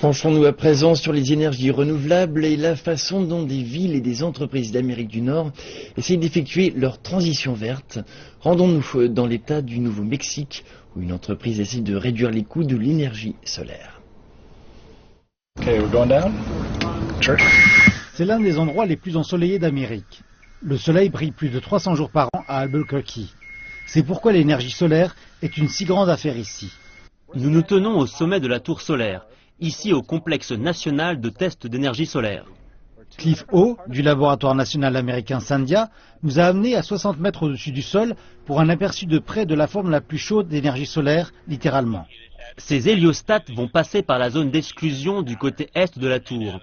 Penchons-nous à présent sur les énergies renouvelables et la façon dont des villes et des entreprises d'Amérique du Nord essayent d'effectuer leur transition verte. Rendons-nous dans l'État du Nouveau-Mexique où une entreprise essaie de réduire les coûts de l'énergie solaire. C'est l'un des endroits les plus ensoleillés d'Amérique. Le soleil brille plus de 300 jours par an à Albuquerque. C'est pourquoi l'énergie solaire est une si grande affaire ici. Nous nous tenons au sommet de la tour solaire, ici au complexe national de tests d'énergie solaire. Cliff Howe, du laboratoire national américain Sandia, nous a amenés à 60 mètres au-dessus du sol pour un aperçu de près de la forme la plus chaude d'énergie solaire, littéralement. Ces héliostats vont passer par la zone d'exclusion du côté est de la tour.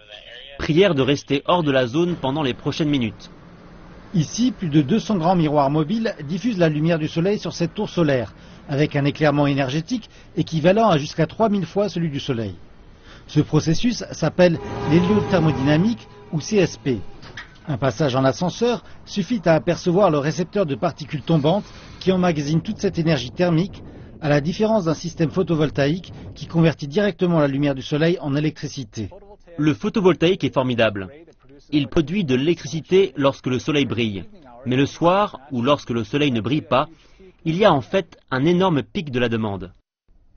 Prière de rester hors de la zone pendant les prochaines minutes. Ici, plus de 200 grands miroirs mobiles diffusent la lumière du soleil sur cette tour solaire, avec un éclairement énergétique équivalent à jusqu'à 3000 fois celui du soleil. Ce processus s'appelle l'héliothermodynamique ou CSP. Un passage en ascenseur suffit à apercevoir le récepteur de particules tombantes qui emmagasine toute cette énergie thermique, à la différence d'un système photovoltaïque qui convertit directement la lumière du soleil en électricité. Le photovoltaïque est formidable. Il produit de l'électricité lorsque le soleil brille. Mais le soir, ou lorsque le soleil ne brille pas, il y a en fait un énorme pic de la demande.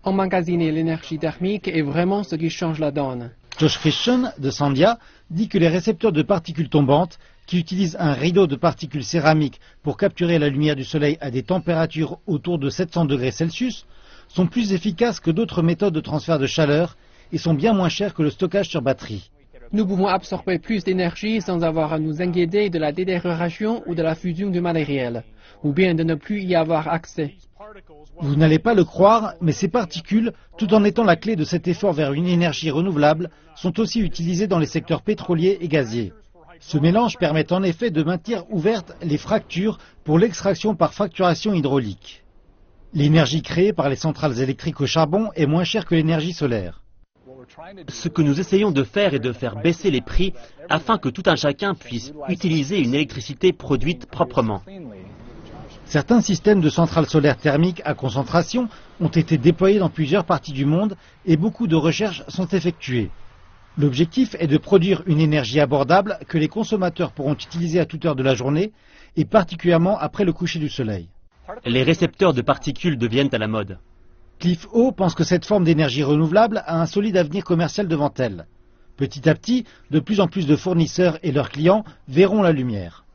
Emmagasiner l'énergie thermique est vraiment ce qui change la donne. Josh Christian de Sandia dit que les récepteurs de particules tombantes, qui utilisent un rideau de particules céramiques pour capturer la lumière du soleil à des températures autour de 700 degrés Celsius, sont plus efficaces que d'autres méthodes de transfert de chaleur et sont bien moins chers que le stockage sur batterie. Nous pouvons absorber plus d'énergie sans avoir à nous inquiéter de la détérioration ou de la fusion du matériel, ou bien de ne plus y avoir accès. Vous n'allez pas le croire, mais ces particules, tout en étant la clé de cet effort vers une énergie renouvelable, sont aussi utilisées dans les secteurs pétroliers et gaziers. Ce mélange permet en effet de maintenir ouvertes les fractures pour l'extraction par fracturation hydraulique. L'énergie créée par les centrales électriques au charbon est moins chère que l'énergie solaire. Ce que nous essayons de faire est de faire baisser les prix afin que tout un chacun puisse utiliser une électricité produite proprement. Certains systèmes de centrales solaires thermiques à concentration ont été déployés dans plusieurs parties du monde et beaucoup de recherches sont effectuées. L'objectif est de produire une énergie abordable que les consommateurs pourront utiliser à toute heure de la journée et particulièrement après le coucher du soleil. Les récepteurs de particules deviennent à la mode. Cliff Howe pense que cette forme d'énergie renouvelable a un solide avenir commercial devant elle. Petit à petit, de plus en plus de fournisseurs et leurs clients verront la lumière.